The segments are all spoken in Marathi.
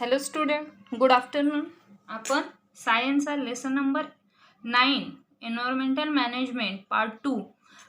Hello student, good afternoon. आपण सायन्सचा lesson number 9 environmental management part 2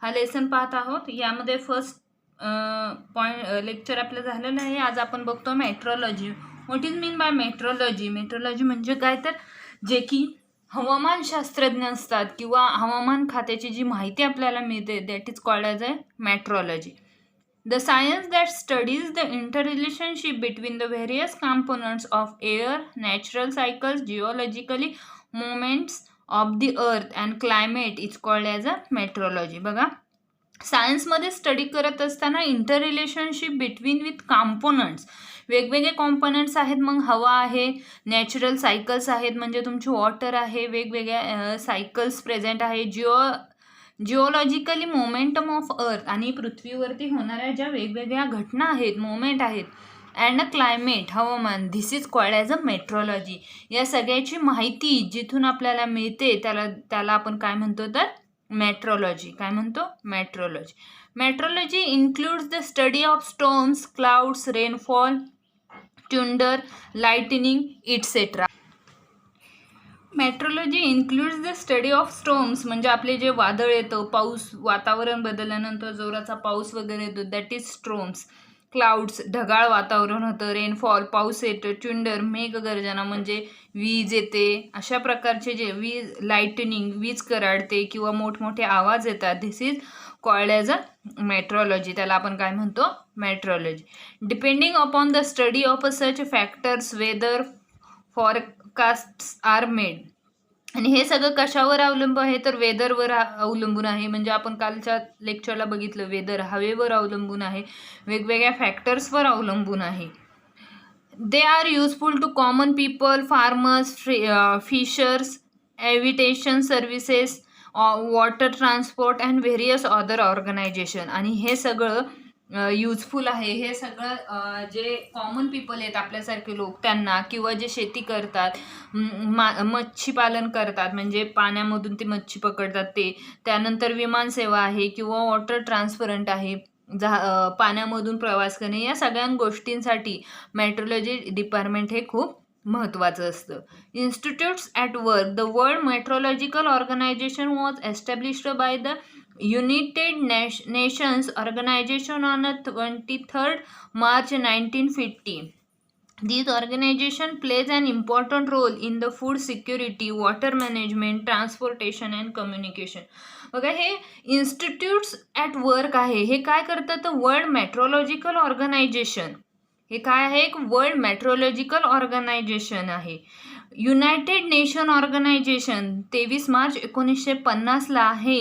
हा लेसन पाहत आहोत. यामध्ये फर्स्ट लेक्चर आपलं झालेलं आहे. आज आपण बघतो metrology. What is mean by metrology? Metrology म्हणजे काय तर जे की हवामान शास्त्रज्ञ असतात किंवा हवामान खात्याची जी माहिती आपल्याला मिळते that is called as a metrology. The science that studies the interrelationship between the various components of air, natural cycles, geologically movements of the earth and climate is called as a meteorology. बघा, सायन्समध्ये स्टडी करत असताना inter relationship between with components, वेगवेगळे कॉम्पोनंट्स आहेत. मग हवा आहे, नॅचरल सायकल्स आहेत म्हणजे तुमची वॉटर आहे, वेगवेगळ्या सायकल्स प्रेझेंट आहे, जिओलॉजिकली मोमेंटम ऑफ अर्थ आणि पृथ्वीवरती होणाऱ्या ज्या वेगवेगळ्या घटना आहेत, मोमेंट आहेत, अँड अ क्लायमेट, हवामान. This is called as a metrology. या सगळ्याची माहिती जिथून आपल्याला मिळते त्याला आपण काय म्हणतो तर मेट्रोलॉजी. काय म्हणतो? Metrology. Metrology includes the study of storms, clouds, rainfall, thunder, lightning etcetera. Metrology includes the study of storms म्हणजे आपले जे वादळ येतं, पाऊस, वातावरण बदलल्यानंतर जोराचा पाऊस वगैरे येतो, दॅट इज स्टॉर्म्स. क्लाउड्स, ढगाळ वातावरण होतं. रेनफॉल, पाऊस येतो. थंडर, मेघगर्जना म्हणजे वीज येते. अशा प्रकारचे जे लाइटनिंग, वीज कराडते किंवा मोठमोठे आवाज येतात. This is called as a metrology. त्याला आपण काय म्हणतो? मेट्रोलॉजी. Depending upon the study of such factors weather forecasts are made. आणि हे सगळं कशावर अवलंबून आहे तर वेदरवर अवलंबून आहे. म्हणजे आपण कालच्या लेक्चरला बघितलं, वेदर हवेवर अवलंबून आहे, वेगवेगळ्या फॅक्टर्सवर अवलंबून आहे. They are useful to common people, farmers, fishers, aviation services, water transport and various other organisation. आणि हे सगळं युजफुल आहे. हे सगळं जे कॉमन पीपल आहेत आपल्यासारखे लोक त्यांना, किंवा जे शेती करतात, मच्छी पालन करतात म्हणजे पाण्यामधून ते मच्छी पकडतात ते, त्यानंतर विमानसेवा आहे किंवा वॉटर ट्रान्सपरंट आहे, पाण्यामधून प्रवास करणे, या सगळ्या गोष्टींसाठी मेट्रोलॉजी डिपार्टमेंट हे खूप महत्त्वाचं असतं. Institutes at work. The world meteorological organization was established by the United Nations Organization on 23rd March 1950. This organization plays an important role in the food security, water management, transportation and communication. बघा, हे इन्स्टिट्यूट्स ॲट वर्क आहे. हे काय करतात? World meteorological organization. हे काय आहे? एक वर्ल्ड मेट्रोलॉजिकल ऑर्गनायझेशन आहे. युनायटेड नेशन ऑर्गनायझेशन 23 मार्च 1950ला हे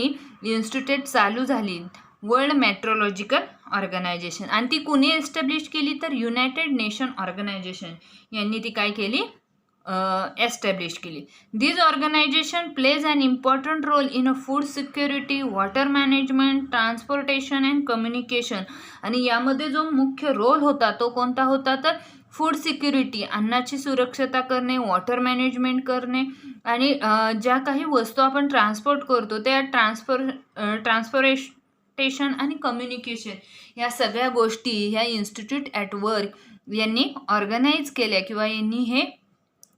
इन्स्टिट्यूट चालू झाली, वर्ल्ड मेट्रोलॉजिकल ऑर्गनायझेशन. आणि ती कुणी एस्टॅब्लिश केली तर युनायटेड नेशन ऑर्गनायझेशन यांनी ती काय केली? एस्टॅब्लिश केली. This organisation plays an important role in a food security, water management, transportation and communication. आणि यामध्ये जो मुख्य रोल होता तो कोणता होता तर फूड सिक्युरिटी, अन्नाची सुरक्षता करणे, वॉटर मॅनेजमेंट करणे, आणि ज्या काही वस्तू आपण ट्रान्सपोर्ट करतो त्या ट्रान्सपोर्टेशन आणि कम्युनिकेशन, या सगळ्या गोष्टी ह्या इन्स्टिट्यूट ॲट वर्क यांनी ऑर्गनाईज केल्या किंवा यांनी हे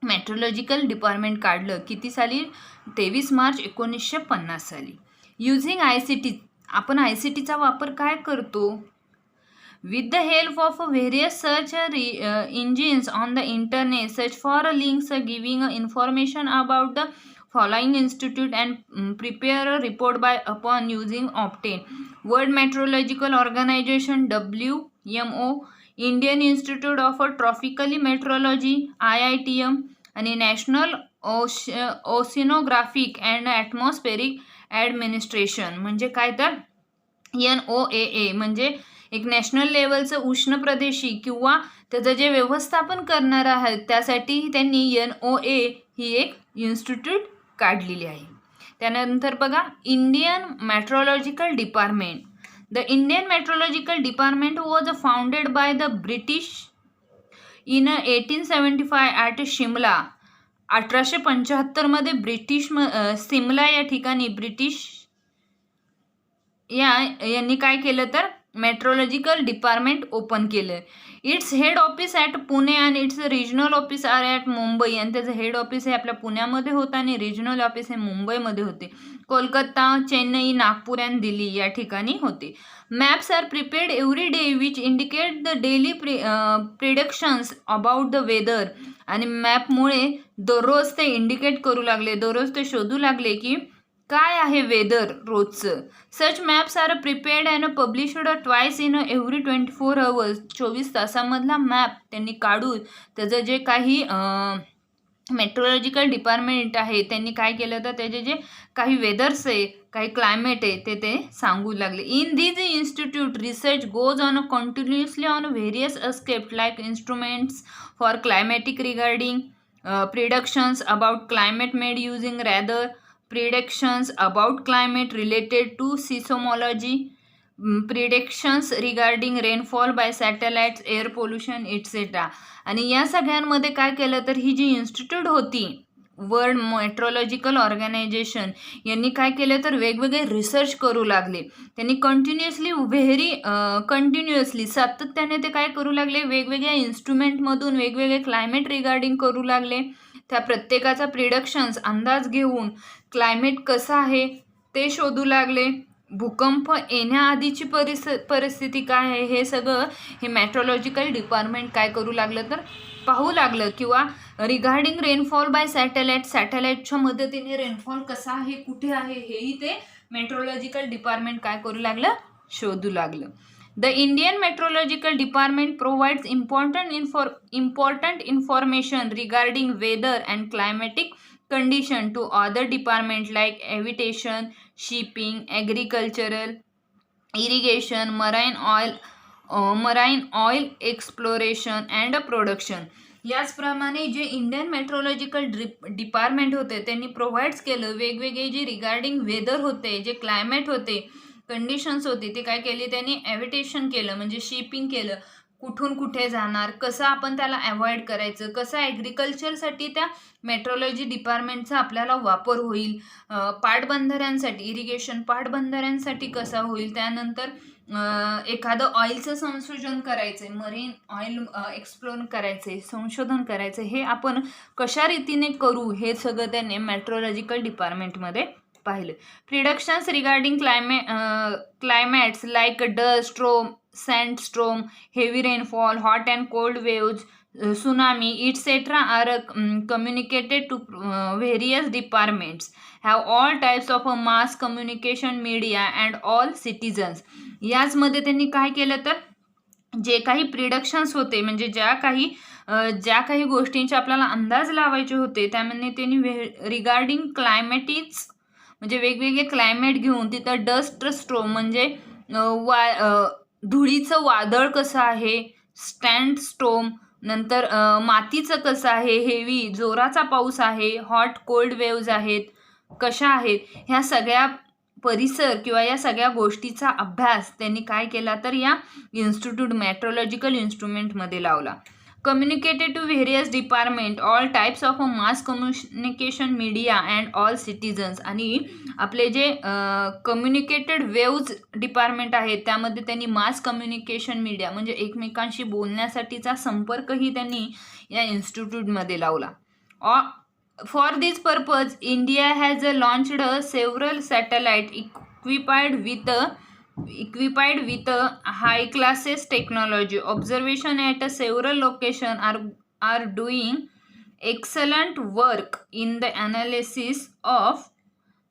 मेट्रोलॉजिकल डिपार्टमेंट काढलं. किती साली? 23 मार्च 1950 साली. Using ICT. आपण ICTचा वापर काय करतो? With the help of various search engines on the internet, search for links giving information about the following institute and prepare a report by upon using obtain. World Meteorological Organization WMO, Indian Institute of Tropical Meteorology IITM, आणि नॅशनल ओशिनोग्राफिक अँड ॲटमॉस्फेरिक ॲडमिनिस्ट्रेशन म्हणजे काय तर NOAA म्हणजे एक नॅशनल लेवलचं उष्ण प्रदेशी किंवा त्याचं जे व्यवस्थापन करणार आहेत त्यासाठी त्यांनी NOAA ही एक इन्स्टिट्यूट काढलेली आहे. त्यानंतर बघा, Indian meteorological department. The Indian meteorological department was founded by the British in 1875 at Shimla. 1875 British Simla या ठिकाणी ब्रिटिश यांनी काय केलं तर मेट्रोलॉजिकल डिपार्टमेंट ओपन केलं. Its head office at Pune and its regional office are at Mumbai. आणि त्याचं हेड ऑफिस हे आपल्या पुण्यामध्ये होतं आणि रिजनल ऑफिस हे मुंबईमध्ये होते. कोलकाता, चेन्नई, नागपूर अँड दिल्ली या ठिकाणी होते. Maps are prepared every day which indicate the daily predictions about the weather. आणि मॅपमुळे दररोज ते इंडिकेट करू लागले, दररोज ते शोधू लागले की काय आहे वेदर रोजचं. Such maps are prepared and published twice in every 24 hours. 24 तासामधला मॅप त्यांनी काढून त्याचं जे काही मेट्रोलॉजिकल डिपार्टमेंट आहे त्यांनी काय केलं तर त्याचे जे काही वेदर्स आहे, काही क्लायमेट आहे ते सांगू लागले. In this institute research goes on continuously on various अस्केप्ट like instruments for climatic regarding predictions about climate made using rather predictions about climate related to seismology, predictions regarding rainfall by satellites, air pollution etc. आणि या सगळ्यांमध्ये काय केलं तर ही जी इन्स्टिट्यूट होती वर्ल्ड मेट्रोलॉजिकल ऑर्गनायझेशन यांनी काय केलं तर वेगवेगळे रिसर्च करू लागले. त्यांनी कंटिन्युअसली सातत्याने ते काय करू लागले, वेगवेगळ्या इन्स्ट्रुमेंटमधून वेगवेगळे क्लायमेट रिगार्डिंग करू लागले. त्या प्रत्येकाचा प्रिडिक्शन्स अंदाज घेऊन क्लायमेट कसं आहे ते शोधू लागले. भूकंप येण्याआधीची परिस्थिती काय आहे हे सगळं हे मेट्रोलॉजिकल डिपार्टमेंट काय करू लागलं तर पाहू लागलं. किंवा रिगार्डिंग रेनफॉल बाय सॅटेलाईटच्या मदतीने रेनफॉल कसा आहे, कुठे आहे हेही ते मेट्रोलॉजिकल डिपार्टमेंट काय करू लागलं, शोधू लागलं. The Indian meteorological department provides important information regarding weather and climatic condition to other department like aviation, shipping, agricultural, irrigation, marine oil exploration and production. याचप्रमाणे जे इंडियन मेट्रोलॉजिकल डिपार्टमेंट होते त्यांनी प्रोव्हाइड्स केलं वेगवेगळे जे रिगार्डिंग वेदर होते, जे क्लायमेट होते, कंडिशन्स होती ते काय केली त्यांनी एव्हिटेशन केलं म्हणजे शिपिंग केलं. कुठून कुठे जाणार, कसं आपण त्याला अवॉइड करायचं, कसं ॲग्रिकल्चरसाठी त्या मेट्रोलॉजी डिपार्टमेंटचा आपल्याला वापर होईल, पाटबंधाऱ्यांसाठी इरिगेशन पाटबंधाऱ्यांसाठी कसा होईल, त्यानंतर एखादं ऑइलचं संशोधन करायचं आहे, मरीन ऑइल एक्सप्लोर करायचं आहे, संशोधन करायचं हे आपण कशा रीतीने करू हे सगळं त्याने मेट्रोलॉजिकल डिपार्टमेंटमध्ये पाहिलं. Predictions regarding climates like dust storm, sandstorm, heavy rainfall, hot and cold waves, tsunami, etc. are communicated to various departments, have all types of mass communication media and all citizens. याचमध्ये त्यांनी काय केलं तर जे काही प्रिडिक्शन्स होते म्हणजे ज्या काही गोष्टींचे आपल्याला अंदाज लावायचे होते त्यामध्ये त्यांनी रिगार्डिंग क्लायमॅटिक्स म्हणजे वेगवेगळे क्लायमेट घेऊन तिथं डस्ट स्ट्रोम म्हणजे धुळीचं वादळ कसं आहे, स्टँड स्टोम, नंतर मातीचं कसं आहे, हेवी जोराचा पाऊस आहे, हॉट कोल्ड वेव्ज आहेत कशा आहेत, ह्या सगळ्या परिसर किंवा या सगळ्या गोष्टीचा अभ्यास त्यांनी काय केला तर या इन्स्टिट्यूट मेट्रोलॉजिकल इन्स्ट्रुमेंटमध्ये लावला. communicated to various department, all types of mass communication media and all citizens. आणि आपले जे कम्युनिकेटेड वेव्ज डिपार्टमेंट आहेत त्यामध्ये त्यांनी मास कम्युनिकेशन मीडिया म्हणजे एकमेकांशी बोलण्यासाठीचा संपर्कही त्यांनी या इन्स्टिट्यूटमध्ये लावला. For this purpose India has launched several satellite equipped with high classes technology. Observation at several locations are doing excellent work in the analysis of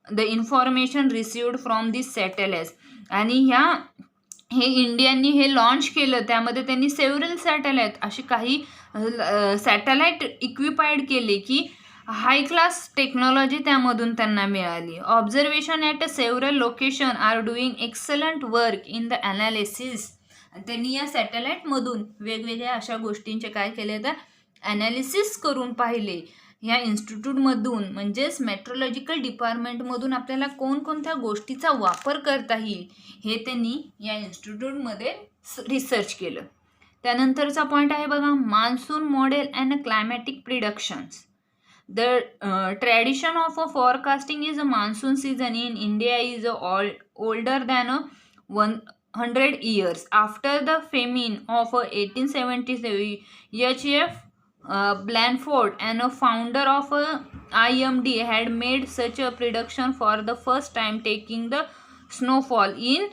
the information received from these satellites. आणि हे इंडियानी हे लॉन्च केलं त्यामध्ये त्यांनी सेव्हरल सॅटेलाइट अशी काही सॅटेलाइट इक्विपाइड केले की हाय क्लास टेक्नॉलॉजी त्यामधून त्यांना मिळाली. Observation at several location are doing excellent work in the analysis. त्यांनी या सॅटेलाईटमधून वेगवेगळ्या अशा गोष्टींचे काय केले तर ॲनालिसिस करून पाहिले. ह्या इन्स्टिट्यूटमधून म्हणजेच मेट्रोलॉजिकल डिपार्टमेंटमधून आपल्याला कोणकोणत्या गोष्टीचा वापर करता येईल हे त्यांनी या इन्स्टिट्यूटमध्ये रिसर्च केलं. त्यानंतरचा पॉईंट आहे बघा monsoon model and climatic predictions. The tradition of forecasting is a monsoon season in India is older than 100 years. After the famine of 1877, H.F. Blandford, and a founder of IMD, had made such a prediction for the first time, taking the snowfall in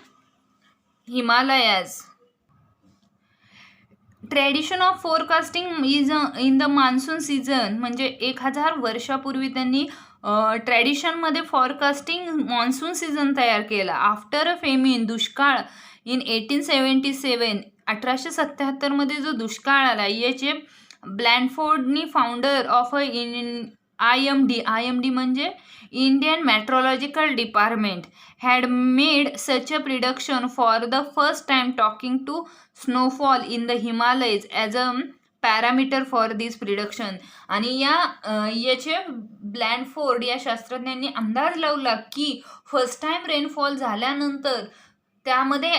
Himalayas. Tradition of forecasting is in the monsoon season, म्हणजे 1000 वर्षापूर्वी त्यांनी ट्रॅडिशनमध्ये फॉरकास्टिंग मान्सून सीझन तयार केला. आफ्टर अ फेमिन, दुष्काळ इन 1877, 1877मध्ये जो दुष्काळ आला, H.F. ब्लॅनफोर्डनी, फाउंडर ऑफ IMD, IMD म्हणजे Indian meteorological department, had made such a prediction for the first time, talking to snowfall in the Himalayas as a parameter for this prediction. आणि या H.F. ब्लॅनफोर्ड या शास्त्रज्ञांनी अंदाज लावला की फर्स्ट टाइम रेनफॉल झाल्यानंतर त्यामध्ये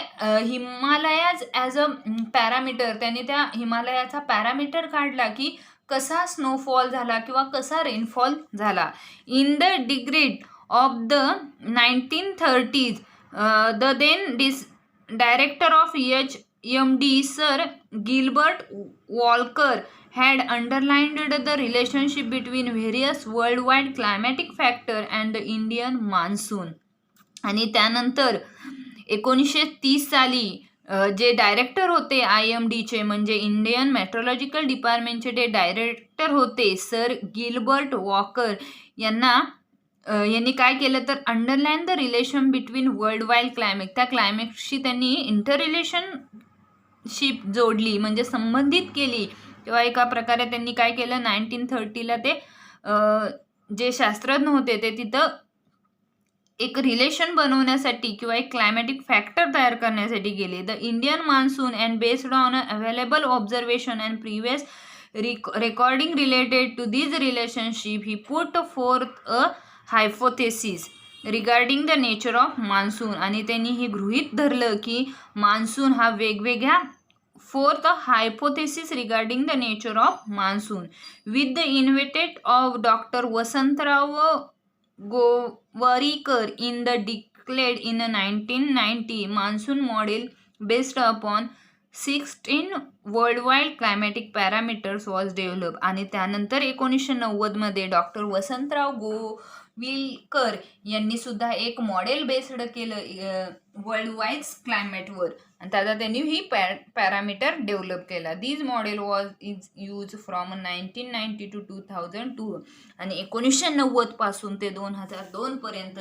हिमालयाज ॲज अ पॅरामीटर, त्यांनी त्या हिमालयाचा पॅरामीटर काढला की कसा स्नोफॉल झाला किंवा कसा रेनफॉल झाला. In the degreed of the 1930s, the then director of HMD, Sir Gilbert Walker, had underlined the relationship between various worldwide climatic factor and the Indian monsoon. आणि त्यानंतर 1930 साली जे डायरेक्टर होते IMDचे, म्हणजे इंडियन मेट्रोलॉजिकल डिपार्टमेंटचे जे डायरेक्टर होते सर गिल्बर्ट वॉकर, यांनी काय केलं तर underline the relation between world wide climate, त्या क्लायमेटशी त्यांनी इंटर रिलेशनशिप जोडली, म्हणजे संबंधित केली. तेव्हा एका प्रकारे त्यांनी काय केलं, 1930ला ते जे शास्त्रज्ञ होते ते तिथं एक रिलेशन बनवण्यासाठी किंवा एक क्लायमॅटिक फॅक्टर तयार करण्यासाठी गेले. The Indian monsoon and based on available observation and previous recording related to this relationship, he put forth a hypothesis regarding the nature of monsoon. आणि त्यांनी हे गृहीत धरलं की मान्सून हा वेगवेगळ्या fourth hypothesis regarding the nature of monsoon with the invented of doctor Vasantrao Gowarikar in the decade in 1990 monsoon model based upon 16 world wide climatic parameters was develop. आणि त्यानंतर 1990मध्ये डॉक्टर वसंतराव गोविलकर यांनी सुद्धा एक मॉडेल बेस्ड केलं वर्ल्ड वाईड क्लायमेटवर, आणि त्याचा त्यांनी ही पॅरामीटर डेव्हलप केला. This model was use from 1990 to 2002. आणि 1990 पासून ते 2002 पर्यंत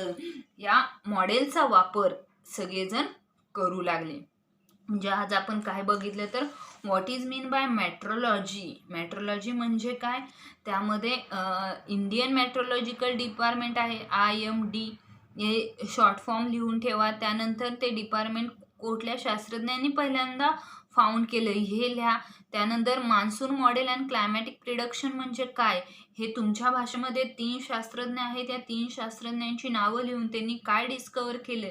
या मॉडेलचा वापर सगळेजण करू लागले. म्हणजे आज आपण काय बघितलं तर what is mean by metrology. Metrology म्हणजे काय, त्यामध्ये इंडियन मेट्रोलॉजिकल डिपार्टमेंट आहे IMD, हे शॉर्ट फॉर्म लिहून ठेवा. त्यानंतर ते डिपार्टमेंट कुठल्या शास्त्रज्ञांनी पहिल्यांदा फाउंड केलं हे लिहा. त्यानंतर monsoon model and climatic prediction म्हणजे काय हे तुमच्या भाषेमध्ये 3 शास्त्रज्ञ आहेत, त्या 3 शास्त्रज्ञांची नावं लिहून त्यांनी काय डिस्कवर केलं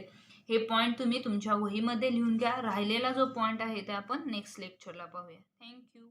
हे पॉईंट तुम्ही तुमच्या वहीमध्ये लिहून घ्या. राहिलेला जो पॉईंट आहे ते आपण नेक्स्ट लेक्चरला पाहूया. थँक्यू.